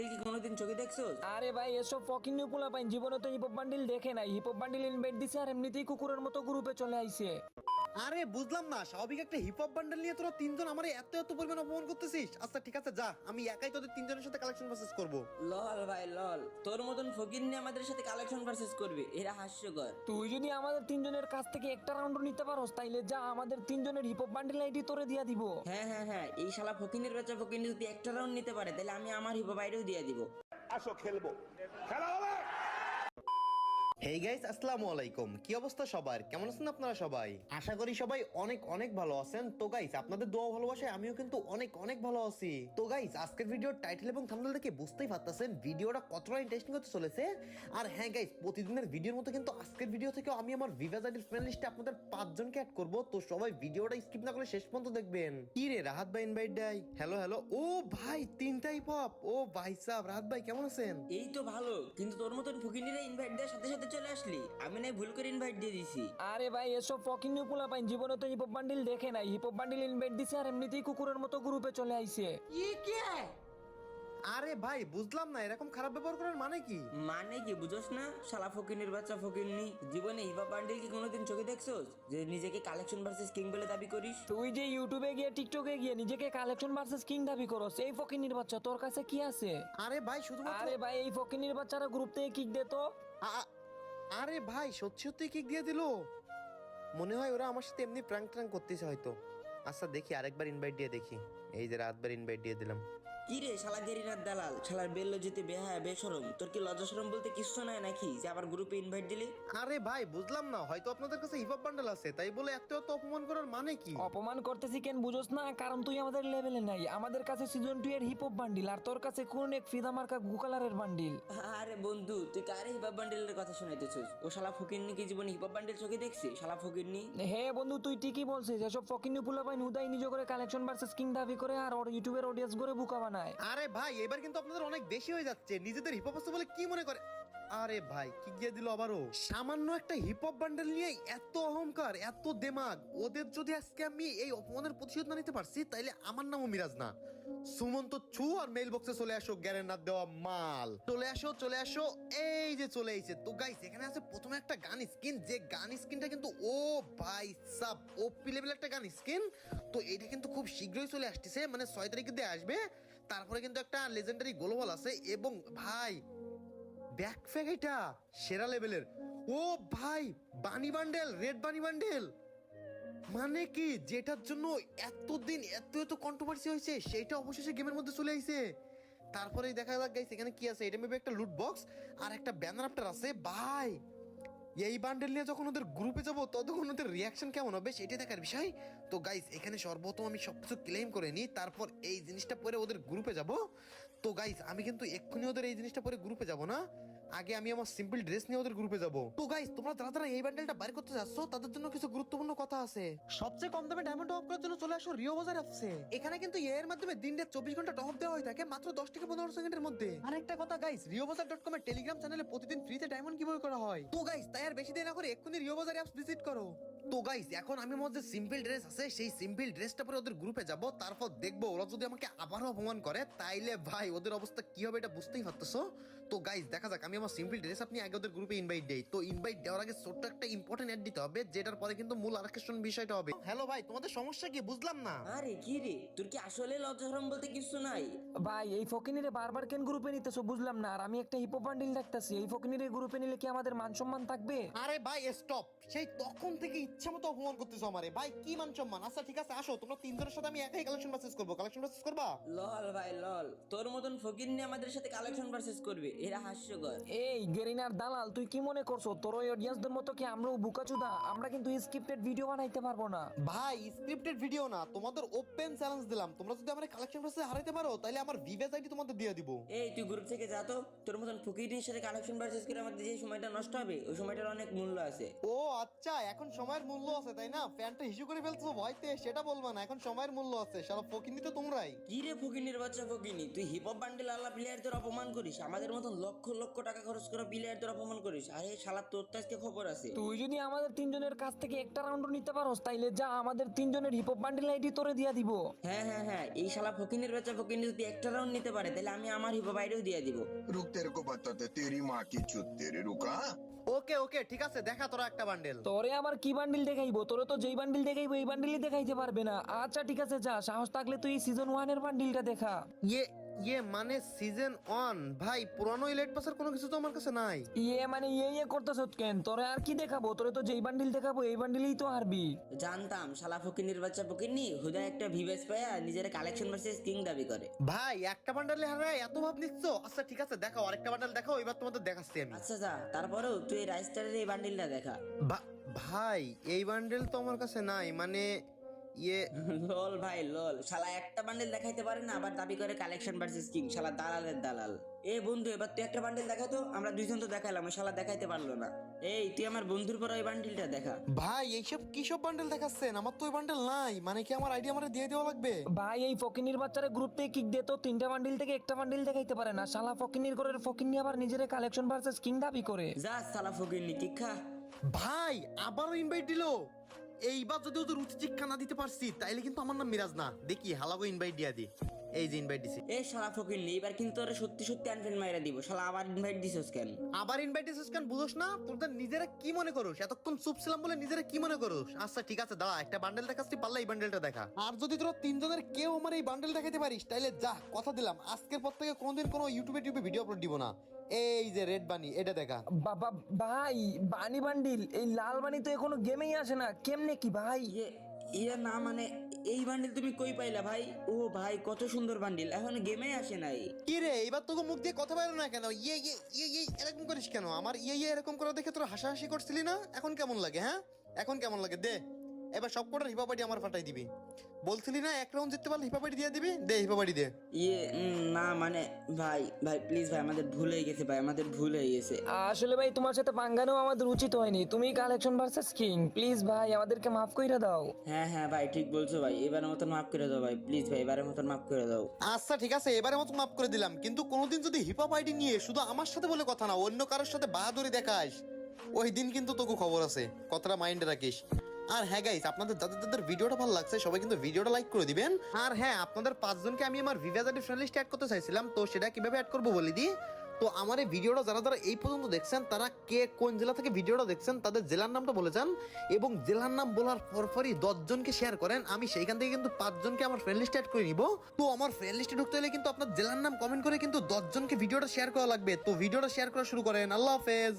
Bundle কি কোনোদিন চোখে দেখছো? আরে ভাই এসব ফকিং নিউ পোলা পাইন জীবনে তো হিপহপ বান্ডিল দেখে নাই। হিপহপ বান্ডিল ইনভাইট দিছে আর এমনিতেই কুকুরের মতো গ্রুপে চলে আইছে। আরে বুঝলাম না, স্বাভাবিক একটা হিপ হপ বান্ডেল নিয়ে তোরা তিনজন আমার এত পরিমাণ অপমান করতেছিস। আচ্ছা ঠিক আছে, যা, আমি একাই তোদের তিনজনের সাথে কালেকশন প্রসেস করব। লল ভাই লল, তোর মতন ফকির নিয়ে আমাদের সাথে কালেকশন ভার্সেস করবে, এরা হাস্যকর। তুই যদি আমাদের তিনজনের কাছ থেকে একটা রাউন্ড নিতে পারোস তাইলে যা, আমাদের তিনজনের হিপহপ বান্ডিল আইডি তোরে দিয়া দিব। হ্যাঁ, এই শালা ফকিনের বাচ্চা ফকির যদি একটা রাউন্ড নিতে পারে তাহলে আমি আমার হিপো বাইরেও দিয়ে দিব। আসো খেলবো, খেলা হবে। হেই গাইস, আসসালামু আলাইকুম। কি অবস্থা সবার? কেমন আছেন আপনারা সবাই? আশা করি সবাই অনেক ভালো আছেন। তো গাইস, আপনাদের দোয়া ভালোবাসায় আমিও কিন্তু অনেক ভালো আছি। তো গাইস, আজকের ভিডিওর টাইটেল এবং থাম্বনেল দেখে বুঝতেই পারতেছেন ভিডিওটা কতটা ইন্টারেস্টিং হতে চলেছে। আর হ্যাঁ গাইস, প্রতিদিনের ভিডিওর মতো কিন্তু আজকের ভিডিও থেকে আমি আমার ভিভাস আইডির ফ্রেন্ড লিস্টে আপনাদের 5 জনকে অ্যাড করব। তো সবাই ভিডিওটা স্কিপ না করে শেষ পর্যন্ত দেখবেন। কি রে রাহাত ভাই ইনভাইট দেয়? হ্যালো ও ভাই, তিনটাই পপ। ও ভাই সাহেব, রাহাত ভাই কেমন আছেন? এই তো ভালো, কিন্তু তোর মতন ফকিনিরা ইনভাইট দেওয়ার সাথে সাথে চলে আসলি, আমি নাই ভুল করে ইনভাইট দিয়ে দিছি। আরে ভাই এসব ফকিং নিউ পোলা পাইন জীবনে তো হিপহপ বান্ডিল দেখে নাই। হিপহপ বান্ডিল ইনভাইট দিছে আর এমনিতেই কুকুরের মতো গ্রুপে চলে আইছে। আরে ভাই বুঝলাম না, এরকম খারাপ ব্যবহার করার মানে কি? মানে কি বুঝোস না? শালা ফকিনের বাচ্চা ফকিরনি, জীবনে হিপহপ বান্ডিল কি কোনোদিন চোখে দেখছোস যে নিজেকে কালেকশন ভার্সেস কিং বলে দাবি করিস? তুই যে ইউটিউবে গিয়ে টিকটকে গিয়ে নিজেকে কালেকশন ভার্সেস কিং দাবি করস, এই ফকিনির বাচ্চা তোর কাছে কি আছে? আরে ভাই শুধুমাত্র আরে ভাই এই ফকিনির বাচ্চারা গ্রুপ থেকে কিক দে তো। আরে ভাই সত্যি কিক দিয়ে দিল। মনে হয় ওরা আমার সাথে এমনি প্র্যাঙ্ক করতেছে হয়তো। আচ্ছা দেখি, আরেকবার ইনভাইট দিয়ে দেখি। এই যে রাতবার ইনভাইট দিয়ে দিলাম। কি রে শালা গেরিনার দালাল, শালার বেল্লো যেতে বেহায়া বেশরম, তোর কি লজ্জা শরম বলতে কিছু নাই নাকি যে আবার গ্রুপে ইনভাইট দিলি? আরে ভাই বুঝলাম না, হয়তো আপনাদের কাছে হিপ হপ বান্ডেল আছে তাই বলে এত অপমান করার মানে কি? অপমান করতেছি কেন বুঝোস না? কারণ তুই আমাদের লেভেলে নাই। আমাদের কাছে সিজন 2 এর হিপহপ বান্ডিল আর তোর কাছে কোন এক ফিদা মার্কা গু কালারের বান্ডিল। আরে বন্ধু, তুই কারে হিপহপ বান্ডেলের কথা শোনাইতেছিস? ও শালা ফকিরনি কি জীবনে হিপহপ বান্ডেল চোখে দেখছি? শালা ফকিরনি। হে বন্ধু, তুই ঠিকই বলছিস। এসব ফকিনি পোলা পাইন উদয় নিজ করে কালেকশন ভার্সেস কিং দাবি করে আর ওর ইউটিউবের অডিয়েন্স করে বুকা বানায়। আরে ভাই এবার কিন্তু আপনাদের অনেক বেশি হয়ে যাচ্ছে। নিজেদের হিপ হপ আছে বলে কি মনে করে? আরে ভাই কি গিয়ে দিল আবারও। সামান্য একটা হিপ হপ বান্ডেল নিয়ে এত অহংকার, এত দেমাগ। ওদের যদি আজকে আমি এই অপমানের প্রতিশোধ না নিতে পারছি তাইলে আমার নামও মিরাজ না। সুমন্ত ছু আর মেইল বক্সে চলে আসো, গ্যারেন্টি দেওয়া মাল। চলে আসো, এই যে চলে এসেছে। তো গাইস, এখানে আছে প্রথমে একটা গান স্কিন, যে গান স্কিনটা কিন্তু ও ভাই সাব ওপি লেভেল একটা গান স্কিন। তো এটা কিন্তু খুব শীঘ্রই চলে আসতেছে, মানে 6 তারিখের দিয়ে আসবে। তারপরে কিন্তু একটা লেজেন্ডারি গ্লোবাল আছে এবং ভাই ব্যাকপ্যাক এটা সেরা লেভেলের। ও ভাই বানি বান্ডেল, রেড বানি বান্ডেল। মানে কি, যেটার জন্য এতদিন এত কন্ট্রোভার্সি হয়েছে সেটা অবশেষে গেমের মধ্যে চলে আইছে। তারপরে দেখা যাক গাইস এখানে কি আছে। এটা মেবি একটা লুট বক্স আর একটা ব্যানার আফটার আছে। ভাই এই বান্ডেল নিয়ে যখন ওদের গ্রুপে যাবো ততক্ষণ ওদের রিয়াকশন কেমন হবে সেটাই দেখার বিষয়। তো গাইস এখানে সর্বপ্রথম আমি সবকিছু ক্লেম করে নিই, তারপর এই জিনিসটা পরে ওদের গ্রুপে যাব। তো গাইস আমি কিন্তু এক্ষুনি ওদের এই জিনিসটা পরে গ্রুপে যাব না, আগে আমি আমার সিম্পল ড্রেস নিয়ে ওদের গ্রুপে যাব। তো গাইস তোমরা যারা এই বান্ডেলটা বাইর করতে যাচ্ছ তাদের জন্য কিছু গুরুত্বপূর্ণ কথা আছে। সবচেয়ে কম দামে ডায়মন্ড টপ করার জন্য চলে আসো রিও বাজার অ্যাপসে। এখানে কিন্তু এর মাধ্যমে দিন রাত 24 ঘন্টা টপ দেওয়া হয়ে থাকে মাত্র 10 থেকে 15 সেকেন্ডের মধ্যে। আর একটা কথা গাইস, রিওবাজার.com এর টেলিগ্রাম চ্যানেলে প্রতিদিন ফ্রিতে ডায়মন্ড গিভওয়ে করা হয়। তো গাইস তাই আর বেশি দেরি না করে এক্ষুনি রিও বাজার অ্যাপস ভিজিট করো। তো গাইস এখন আমি আমার যে সিম্পল ড্রেস আছে সেই সিম্পল ড্রেসটা পরে ওদের গ্রুপে যাব, তারপর দেখবো ওরা যদি আমাকে আবারও অপমান করে তাইলে ভাই ওদের অবস্থা কি হবে এটা বুঝতেই পারতেছো। তো গাইস দেখা যাক, আমি আমার সিম্পল ড্রেস আপনি আগে ওদের গ্রুপে ইনভাইট দেই। তো ইনভাইট দেওয়ার আগে ছোট্ট একটা ইম্পর্টেন্ট অ্যাড দিতে হবে, যেটার পরে কিন্তু মূল আকর্ষণ বিষয়টা হবে। হ্যালো ভাই, তোমাদের সমস্যা কি বুঝলাম না? আরে কি রে, তোর কি আসলে লজ্জা শরম বলতে কিছু নাই? ভাই এই ফকিনিরে বারবার কেন গ্রুপে নিতেছো বুঝলাম না। আর আমি একটা হিপহপ বান্ডিল রাখতেছি, এই ফকিনিরে গ্রুপে নিলে কি আমাদের মান সম্মান থাকবে? আরে ভাই স্টপ, সেই তখন থেকে ইচ্ছা মতো অপমান করতেছো আমারে। ভাই কি মান সম্মান? আচ্ছা ঠিক আছে আসো, তোমরা তিনজনের সাথে আমি একাই কালেকশন ভার্সেস করবো। কালেকশন ভার্সেস করবা? লল ভাই লল, তোর মতন ফকির নিয়ে আমাদের সাথে কালেকশন ভার্সেস করবে, এরা হাস্যকর। এই গেরিনার দালাল, তুই কি মনে করছো তোর ওই অডিয়েন্সদের মতো কি আমরাও বুকাচুদা? আমরা কিন্তু স্ক্রিপ্টেড ভিডিও বানাইতে পারবো না ভাই। স্ক্রিপ্টেড ভিডিও না, তোমাদের ওপেন চ্যালেঞ্জ দিলাম। তোমরা যদি আমার কালেকশন ভার্সেস হারাইতে পারো তাহলে আমার ভিভেস আইডি তোমাদের দিয়ে দিব। এই তুই গ্রুপ থেকে যা তো, তোর মতন ফকিরের সাথে কালেকশন ভার্সেস করে আমাদের যে সময়টা নষ্ট হবে ওই সময়টার অনেক মূল্য আছে। ও আচ্ছা, এখন সময়ের মূল্য আছে তাই না? ফ্যানটা ইস্যু করে ফেলছো ভয়তে, সেটা বলবা না। এখন সময়ের মূল্য আছে, সারা ফকিনি তো তোমরাই। কি রে ফকিনের বাচ্চা ফকিনি, তুই হিপ হপ বান্ডেল আল্লাহ প্লেয়ারদের অপমান করিস, আমাদের মতন লক্ষ লক্ষ টাকা খরচ করে প্লেয়ারদের অপমান করিস? আরে শালা তোর তো আজকে খবর আছে। তুই যদি আমাদের তিনজনের কাছ থেকে একটা রাউন্ড নিতে পারোস তাইলে যা, আমাদের তিনজনের হিপহপ বান্ডিল আইডি তোরে দিয়া দিব। হ্যাঁ হ্যাঁ হ্যাঁ, এই শালা ফকিনের বাচ্চা ফকিনি যদি একটা রাউন্ড নিতে পারে তাহলে আমি আমার হিপো বাইরেও দিয়ে দিব। रुक तेरे को बताते तेरी माँ की चुत तेरे रुका। ওকে ওকে ঠিক আছে, দেখা তোরা একটা বান্ডেল। তোরে আমার কি বান্ডিল দেখাইবো? তোরে তো যেই বান্ডিল দেখাইবো এই বান্ডিলই দেখাইতে পারবে না। আচ্ছা ঠিক আছে, যা, সাহস থাকলে তুই সিজন 1 এর বান্ডিলটা দেখা। ইয়ে মানে সিজন 1 ভাই, পুরানো ইলাইট পাসের কোনো কিছু তো আমার কাছে নাই। মানে ইয়ে করতেছ কেন? তোরে আর কি দেখাবো? তোরে তো যেই বান্ডিল দেখাবো এই বান্ডিলই তো হারবি। জানতাম শালা ফকিনের বাচ্চা ফকিনি হুদা একটা ভিভেস পায়া নিজের কালেকশন ভার্সেস কিং দাবি করে। ভাই একটা বান্ডেলে হারায় এত ভাব নিচ্ছ? আচ্ছা ঠিক আছে, দেখাও আরেকটা বান্ডেল, দেখাও, এবার তোমাদের দেখাচ্ছি আমি। আচ্ছা যা, তারপরেও তুই এই রাইস্টারের এই বান্ডিলটা দেখা। ভাই এই বান্ডেল তো আমার কাছে নাই, মানে ইয়ে লল ভাই লল, শালা একটা বান্ডিল দেখাইতে পারে না আবার দাবি করে কালেকশন ভার্সেস কিং, শালা দালালের দালাল। এ বন্ধু এবার তুই একটা বান্ডিল দেখা তো, আমরা দুইজন তো দেখাইলাম, ওই শালা দেখাইতে পারলো না। এই তুই আমার বন্ধুর পর ওই বান্ডিলটা দেখা। ভাই এইসব কি সব বান্ডেল দেখাচ্ছেন? আমার তো ওই বান্ডেল নাই, মানে কি আমার আইডিয়া আমারে দিয়ে দেওয়া লাগবে? ভাই এই ফকিনির বাচ্চারে গ্রুপ থেকে কিক দে তো, তিনটা বান্ডিল থেকে একটা বান্ডিল দেখাইতে পারে না। শালা ফকিনির ঘরের ফকিনি আবার নিজের কালেকশন ভার্সেস কিং দাবি করে। যা শালা ফকিনি কি খা। ভাই আবারও ইনভাইট দিলো। এইবার যদি ওদের রুচি শিক্ষা না দিতে পারছি তাইলে কিন্তু আমার নাম মিরাজ না। দেখি হালাগো ইনভাইট দিয়া দি। এই যে ইনভাইট দিছি। এ শালা ফকিনি, এবার কিন্তু তোরে সত্যি সত্যি আনফ্রেন্ড মাইরা দিব। শালা আবার ইনভাইট দিছস কেন? আবার ইনভাইট দিছিস কেন বুঝোস না? তোদের নিজেরা কি মনে করোস? এতক্ষণ চুপ ছিলাম বলে নিজেরা কি মনে করোস? আচ্ছা ঠিক আছে, দাঁড়া, একটা বান্ডেল দেখাচ্ছি, পারলে এই বান্ডেলটা দেখা। আর যদি তোরা তিনজনের কেউ আমার এই বান্ডেল দেখাতে পারিস তাইলে যা, কথা দিলাম আজকের পর থেকে কোনোদিন কোনো ইউটিউবে ভিডিও আপলোড দিব না। এই যে রেড বানি, এটা দেখা। বাবা ভাই বানি বান্ডিল, এই লাল বানি তো এখনো গেমেই আসে না, কেমনে কি ভাই? ইয়ে না মানে এই বান্ডিল তুমি কই পাইলা ভাই? ও ভাই কত সুন্দর বান্ডিল, এখন গেমে আসে নাই। কি রে, এবার তোকে মুখ দিয়ে কথা বেরো না কেন? ইয়ে ইয়ে ইয়ে ইয়ে এরকম করিস কেন? আমার ইয়ে ইয়ে এরকম করে দেখে তোরা হাসাহাসি করছিলি না? এখন কেমন লাগে? হ্যাঁ এখন কেমন লাগে? দে এবার সব কটার হিপাপাটি আমার ফাটাই দিবি। বলছিলি না এক রাউন্ড জিততে পারলে হিপাপাটি দিয়ে দিবি, দে হিপাপাটি দে। না মানে ভাই ভাই প্লিজ ভাই, আমাদের ভুল হয়ে গেছে ভাই, আমাদের ভুল হয়ে গেছে। আসলে ভাই তোমার সাথে পাঙ্গানো আমাদের উচিত হয়নি। তুমি কালেকশন ভার্সেস কিং, প্লিজ ভাই আমাদেরকে মাফ কইরা দাও। হ্যাঁ হ্যাঁ ভাই ঠিক বলছো ভাই, এবারের মতন মাফ করে দাও ভাই, প্লিজ ভাই এবারের মতন মাফ করে দাও। আচ্ছা ঠিক আছে, এবারে মতো মাফ করে দিলাম, কিন্তু কোনোদিন যদি হিপহপ আইডি নিয়ে শুধু আমার সাথে বলে কথা না, অন্য কারোর সাথে বাহাদুরি দেখাস, ওই দিন কিন্তু তোকে খবর আছে, কথাটা মাইন্ডে রাখিস। আর হ্যাঁ গাইস, আপনাদের যাদের ভিডিওটা ভালো লাগছে সবাই কিন্তু ভিডিওটা লাইক করে দিবেন। আর হ্যাঁ, আপনাদের 5 জনকে আমি আমার ভিভাস আইডি ফ্রেন্ড লিস্টে অ্যাড করতে চাইছিলাম, তো সেটা কিভাবে অ্যাড করবো বলে দিই। তো আমার এই ভিডিওটা যারা এই পর্যন্ত দেখছেন তারা কে কোন জেলা থেকে ভিডিওটা দেখছেন তাদের জেলার নামটা বলে যান, এবং জেলার নাম বলার পরপরই 10 জনকে শেয়ার করেন। আমি সেইখান থেকে কিন্তু 5 জনকে আমার ফ্রেন্ড লিস্টে অ্যাড করে নিব। তো আমার ফ্রেন্ড লিস্টে ঢুকতে হলে কিন্তু আপনার জেলার নাম কমেন্ট করে কিন্তু 10 জনকে ভিডিওটা শেয়ার করা লাগবে। তো ভিডিওটা শেয়ার করা শুরু করেন। আল্লাহ হাফেজ।